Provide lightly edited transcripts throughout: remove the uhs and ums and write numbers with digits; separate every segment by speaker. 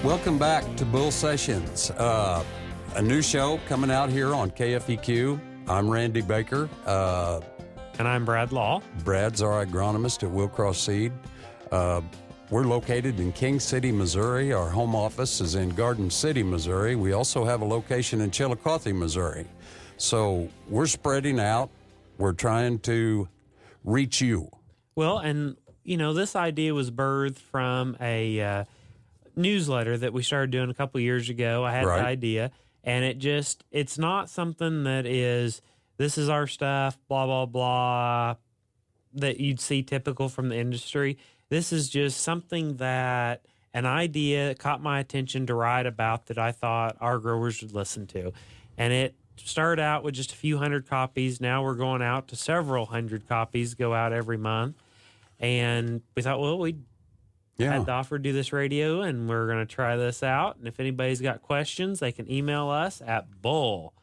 Speaker 1: Welcome back to Bull Sessions, a new show coming out here on KFEQ. I'm Randy Baker.
Speaker 2: And I'm Brad Law.
Speaker 1: Brad's our agronomist at Willcross Seed. We're located in King City, Missouri. Our home office is in Garden City, Missouri. We also have a location in Chillicothe, Missouri. So we're spreading out. We're trying to reach you.
Speaker 2: Well, and, this idea was birthed from a newsletter that we started doing a couple years ago. I had the idea, and it's not something that is, this is our stuff, blah, blah, blah, that you'd see typical from the industry. This is just something that an idea caught my attention to write about that I thought our growers would listen to. And it started out with just a few hundred copies. Now we're going out to several hundred copies, go out every month. And we thought, well, we had to offer to do this radio, and we're going to try this out. And if anybody's got questions, they can email us at bull,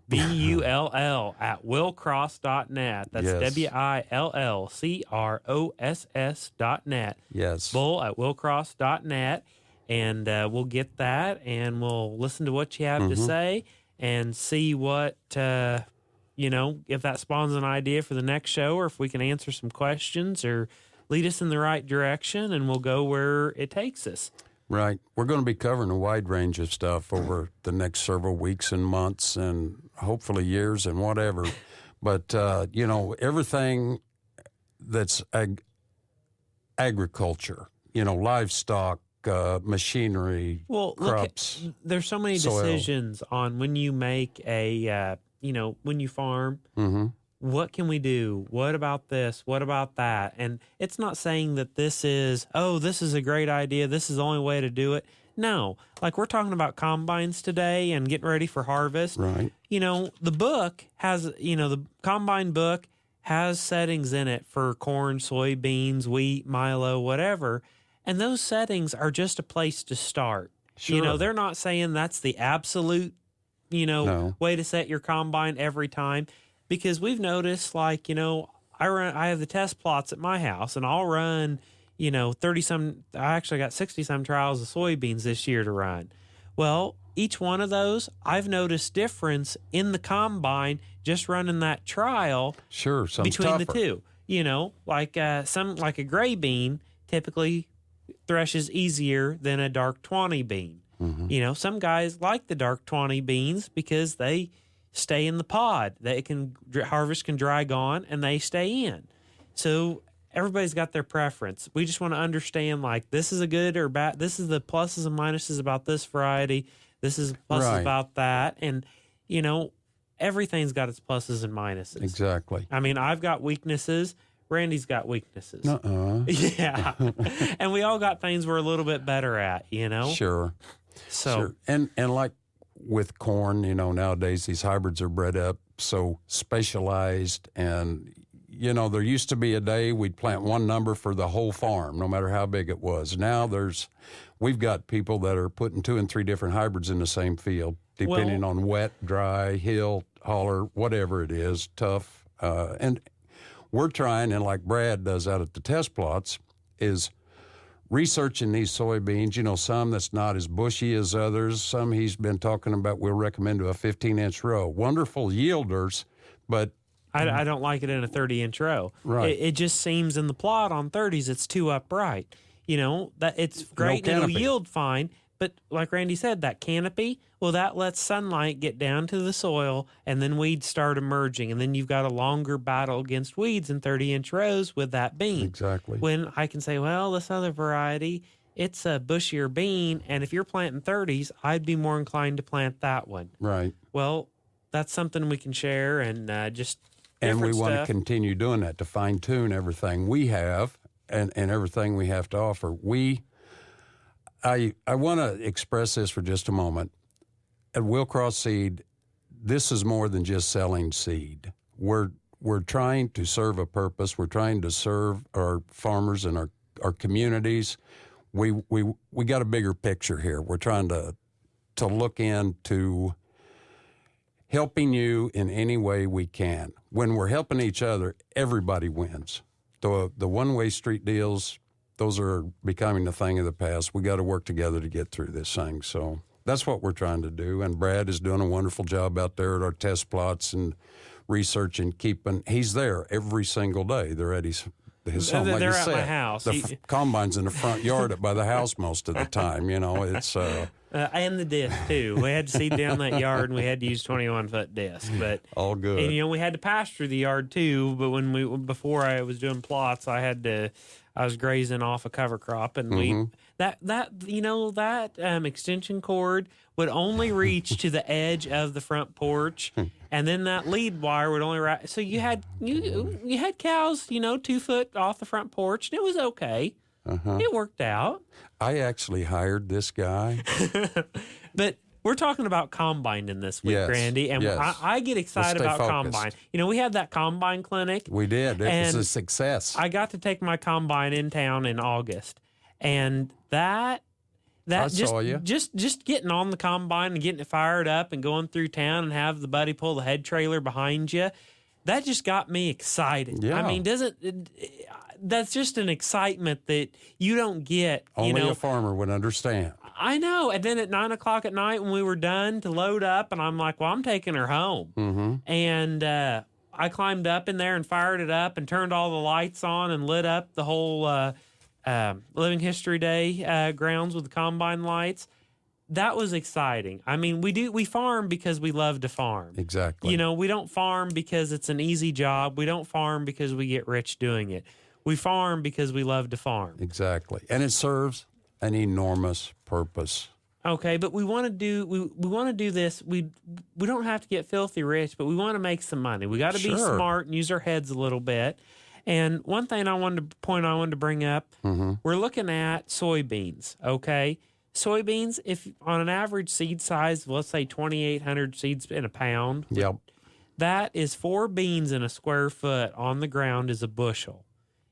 Speaker 2: BULL, at willcross.net. That's WILLCROSS.net.
Speaker 1: Yes.
Speaker 2: Bull at willcross.net. And we'll get that, and we'll listen to what you have to say and see what, if that spawns an idea for the next show, or if we can answer some questions or lead us in the right direction, and we'll go where it takes us.
Speaker 1: Right. We're going to be covering a wide range of stuff over the next several weeks and months and hopefully years and whatever. But, everything that's agriculture, livestock, machinery, crops.
Speaker 2: There's so many
Speaker 1: soil.
Speaker 2: decisions on when you make a, when you farm. What can we do? What about this? What about that? And it's not saying that this is a great idea. This is the only way to do it. No, like we're talking about combines today and getting ready for harvest.
Speaker 1: Right.
Speaker 2: The book has, the combine book has settings in it for corn, soybeans, wheat, milo, whatever. And those settings are just a place to start.
Speaker 1: Sure.
Speaker 2: They're not saying that's the absolute, way to set your combine every time. Because we've noticed, I have the test plots at my house, and I'll run, 30-some, I actually got 60-some trials of soybeans this year to run. Well, each one of those, I've noticed difference in the combine just running that trial.
Speaker 1: Sure, some
Speaker 2: between
Speaker 1: tougher.
Speaker 2: The two. Like a gray bean typically threshes easier than a dark tawny bean. Some guys like the dark tawny beans because they stay in the pod. Harvest can drag on, and they stay in. So everybody's got their preference. We just want to understand, this is a good or bad. This is the pluses and minuses about this variety. This is pluses about that. And, everything's got its pluses and minuses.
Speaker 1: Exactly.
Speaker 2: I mean, I've got weaknesses. Randy's got weaknesses. Yeah. And we all got things we're a little bit better at,
Speaker 1: Sure.
Speaker 2: So.
Speaker 1: Sure. And like with corn, nowadays these hybrids are bred up so specialized, and, there used to be a day we'd plant one number for the whole farm, no matter how big it was. Now we've got people that are putting 2 and 3 different hybrids in the same field, depending on wet, dry, hill, holler, whatever it is, tough. And we're trying, and like Brad does out at the test plots, is researching these soybeans, some that's not as bushy as others. Some he's been talking about we'll recommend to a 15-inch row. Wonderful yielders, but
Speaker 2: I don't like it in a 30-inch row.
Speaker 1: Right.
Speaker 2: It just seems in the plot on 30s it's too upright. That it's great and it'll yield fine, but like Randy said, that canopy, well, that lets sunlight get down to the soil, and then weeds start emerging, and then you've got a longer battle against weeds in 30-inch rows with that bean.
Speaker 1: Exactly.
Speaker 2: When I can say, well, this other variety, it's a bushier bean, and if you're planting 30s, I'd be more inclined to plant that one.
Speaker 1: Right.
Speaker 2: Well, that's something we can share, and just
Speaker 1: and we
Speaker 2: want
Speaker 1: to continue doing that to fine-tune everything we have and everything we have to offer. I want to express this for just a moment. At Willcross Seed, this is more than just selling seed. We're trying to serve a purpose. We're trying to serve our farmers and our communities. We got a bigger picture here. We're trying to look into helping you in any way we can. When we're helping each other, everybody wins. The one-way street deals, those are becoming a thing of the past. We got to work together to get through this thing. So that's what we're trying to do. And Brad is doing a wonderful job out there at our test plots and research and keeping. He's there every single day. They're at his home, like
Speaker 2: they're
Speaker 1: you
Speaker 2: at
Speaker 1: said.
Speaker 2: my house.
Speaker 1: The combine's in the front yard by the house most of the time. You know, it's.
Speaker 2: And the disc too. We had to seed down that yard, and we had to use 21-foot disc. But
Speaker 1: all good.
Speaker 2: And we had to pasture the yard too. But before I was doing plots, I was grazing off a cover crop, and that extension cord would only reach to the edge of the front porch, and then that lead wire would only so you had cows 2 foot off the front porch, and it was okay. It worked out.
Speaker 1: I actually hired this guy.
Speaker 2: But we're talking about combining this week,
Speaker 1: yes,
Speaker 2: Randy, and
Speaker 1: yes.
Speaker 2: I get excited about
Speaker 1: focused.
Speaker 2: combine. We had that combine clinic.
Speaker 1: We did. It was a success.
Speaker 2: I got to take my combine in town in August, and that
Speaker 1: saw you.
Speaker 2: Just getting on the combine and getting it fired up and going through town and have the buddy pull the head trailer behind you, that just got me excited.
Speaker 1: Yeah.
Speaker 2: I mean, that's just an excitement that you don't get.
Speaker 1: Only a farmer would understand.
Speaker 2: I know. And then at 9 o'clock at night when we were done to load up, and I'm like, well, I'm taking her home.
Speaker 1: Mm-hmm.
Speaker 2: And I climbed up in there and fired it up and turned all the lights on and lit up the whole Living History Day grounds with the combine lights. That was exciting. I mean, we farm because we love to farm.
Speaker 1: Exactly.
Speaker 2: We don't farm because it's an easy job. We don't farm because we get rich doing it. We farm because we love to farm.
Speaker 1: Exactly. And it serves an enormous purpose.
Speaker 2: Okay, but we want to do this. We don't have to get filthy rich, but we want to make some money. We got to be smart and use our heads a little bit. And one thing I wanted to bring up, we're looking at soybeans, okay? Soybeans, if on an average seed size, let's say 2,800 seeds in a pound.
Speaker 1: Yep.
Speaker 2: That is 4 beans in a square foot on the ground is a bushel.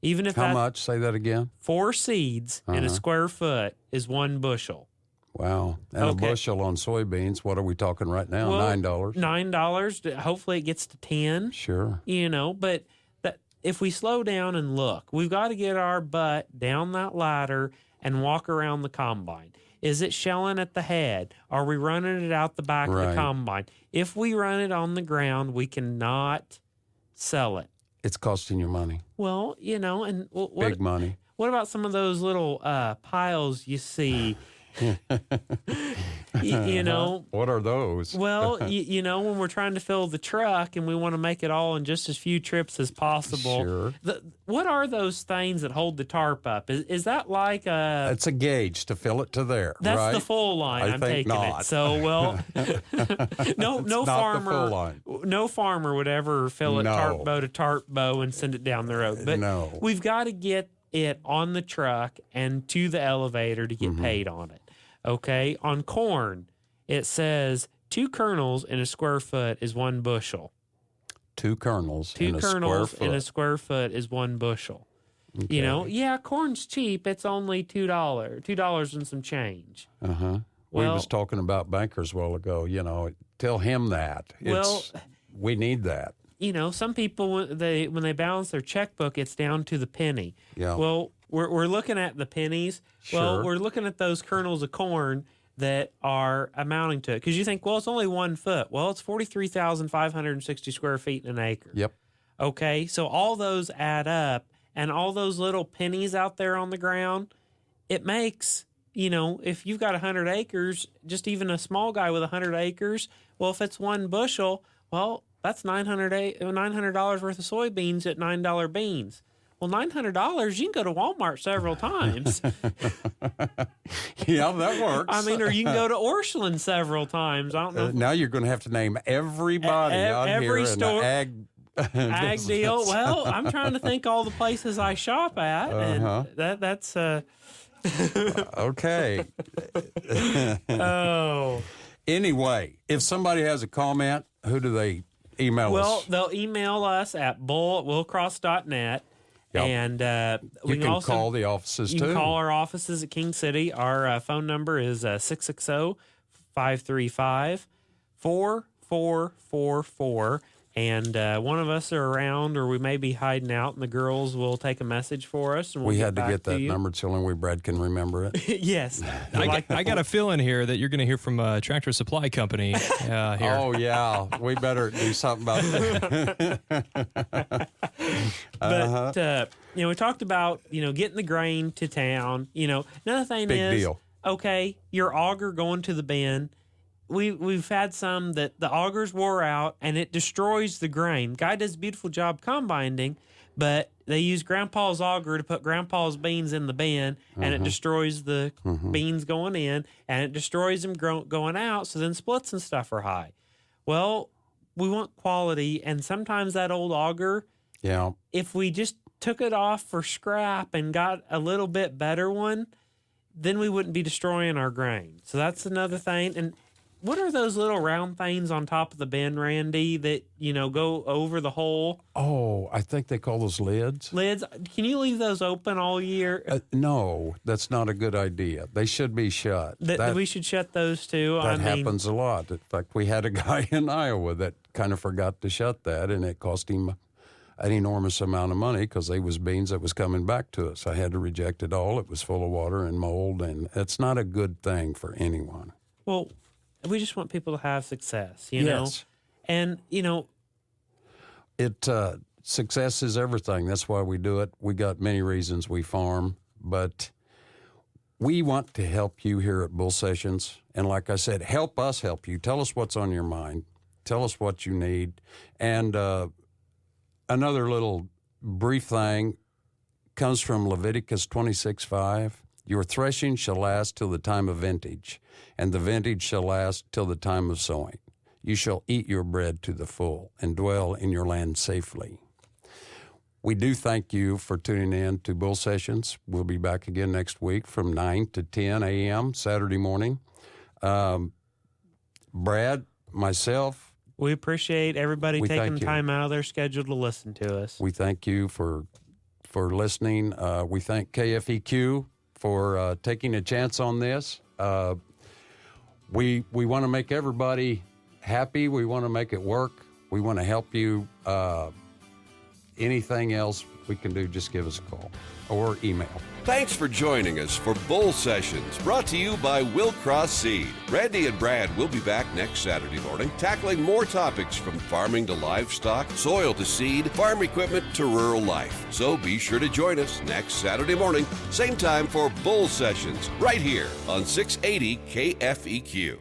Speaker 2: Even if
Speaker 1: How much? Say that again.
Speaker 2: 4 seeds in a square foot is 1 bushel.
Speaker 1: Wow. And a bushel on soybeans, what are we talking right now?
Speaker 2: Well,
Speaker 1: $9.
Speaker 2: $9. Hopefully it gets to 10.
Speaker 1: Sure.
Speaker 2: But if we slow down and look, we've got to get our butt down that ladder and walk around the combine. Is it shelling at the head? Are we running it out the back of the combine? If we run it on the ground, we cannot sell it.
Speaker 1: It's costing you money.
Speaker 2: Well, and
Speaker 1: big money.
Speaker 2: What about some of those little piles you see?
Speaker 1: What are those?
Speaker 2: Well, when we're trying to fill the truck and we want to make it all in just as few trips as possible.
Speaker 1: Sure.
Speaker 2: What are those things that hold the tarp up? Is that like a...
Speaker 1: It's a gauge to fill it to there,
Speaker 2: That's
Speaker 1: right?
Speaker 2: the full line. I'm
Speaker 1: think
Speaker 2: taking
Speaker 1: not.
Speaker 2: it. So, no farmer,
Speaker 1: the full line.
Speaker 2: No farmer would ever fill it tarp bow to tarp bow and send it down the road. But we've got to get it on the truck and to the elevator to get paid on it. Okay, on corn, it says 2 kernels in a square foot is 1 bushel.
Speaker 1: 2 kernels
Speaker 2: in a square foot is 1 bushel.
Speaker 1: Okay.
Speaker 2: Corn's cheap. It's only $2 and some change.
Speaker 1: We was talking about bankers a while ago. Tell him that. We need that.
Speaker 2: Some people when they balance their checkbook, it's down to the penny.
Speaker 1: Yeah.
Speaker 2: Well, we're looking at the pennies.
Speaker 1: Sure.
Speaker 2: Well, we're looking at those kernels of corn that are amounting to it. Because you think, well, it's only 1 foot. Well, it's 43,560 square feet in an acre.
Speaker 1: Yep.
Speaker 2: Okay, so all those add up, and all those little pennies out there on the ground, it makes, if you've got 100 acres, just even a small guy with 100 acres, well, if it's 1 bushel, well, that's $900 worth of soybeans at $9 beans. Well, $900, you can go to Walmart several times.
Speaker 1: Yeah, that works.
Speaker 2: I mean, or you can go to Orscheln several times. I don't know.
Speaker 1: Now you're going to have to name everybody out
Speaker 2: every
Speaker 1: here
Speaker 2: store,
Speaker 1: in the
Speaker 2: ag deal. Well, I'm trying to think all the places I shop at, and that's
Speaker 1: okay.
Speaker 2: Oh.
Speaker 1: Anyway, if somebody has a comment, who do they email us?
Speaker 2: Well, they'll email us at bull@willcross.net.
Speaker 1: Yep.
Speaker 2: And
Speaker 1: you can also call the offices, too.
Speaker 2: You can call our offices at King City. Our phone number is 660-535-4444. and one of us are around, or we may be hiding out, and the girls will take a message for us. And
Speaker 1: we
Speaker 2: we'll
Speaker 1: had to get that
Speaker 2: you.
Speaker 1: number so only Brad can remember it.
Speaker 2: Yes.
Speaker 3: I got a feeling here that you're going to hear from a Tractor Supply Company here.
Speaker 1: Oh, yeah. We better do something about that.
Speaker 2: But, we talked about, getting the grain to town. Another thing
Speaker 1: Big deal.
Speaker 2: Okay, your auger going to the bin. We've had some that the augers wore out and it destroys the grain. Guy does a beautiful job combinding, but they use Grandpa's auger to put Grandpa's beans in the bin, and it destroys the beans going in, and it destroys them going out, so then splits and stuff are high. Well, we want quality, and sometimes that old auger, if we just took it off for scrap and got a little bit better one, then we wouldn't be destroying our grain. So that's another thing. And what are those little round things on top of the bin, Randy, that, go over the hole?
Speaker 1: Oh, I think they call those lids.
Speaker 2: Lids? Can you leave those open all year?
Speaker 1: No, that's not a good idea. They should be shut.
Speaker 2: We should shut those too.
Speaker 1: That happens a lot. In fact, we had a guy in Iowa that kind of forgot to shut that, and it cost him an enormous amount of money because they was beans that was coming back to us. I had to reject it all. It was full of water and mold, and it's not a good thing for anyone.
Speaker 2: Well, we just want people to have success, you
Speaker 1: Yes.
Speaker 2: know? And,
Speaker 1: success is everything. That's why we do it. We got many reasons we farm, but we want to help you here at Bull Sessions. And like I said, help us help you. Tell us what's on your mind. Tell us what you need. And another little brief thing comes from Leviticus 26:5. Your threshing shall last till the time of vintage, and the vintage shall last till the time of sowing. You shall eat your bread to the full and dwell in your land safely. We do thank you for tuning in to Bull Sessions. We'll be back again next week from 9 to 10 a.m. Saturday morning. Brad, myself,
Speaker 2: we appreciate everybody taking time out of their schedule to listen to us.
Speaker 1: We thank you for listening. We thank KFEQ for taking a chance on this. We want to make everybody happy. We want to make it work. We want to help you. Anything else we can do, just give us a call or email.
Speaker 4: Thanks for joining us for Bull Sessions, brought to you by Willcross Seed. Randy and Brad will be back next Saturday morning, tackling more topics from farming to livestock, soil to seed, farm equipment to rural life. So be sure to join us next Saturday morning, same time for Bull Sessions, right here on 680 KFEQ.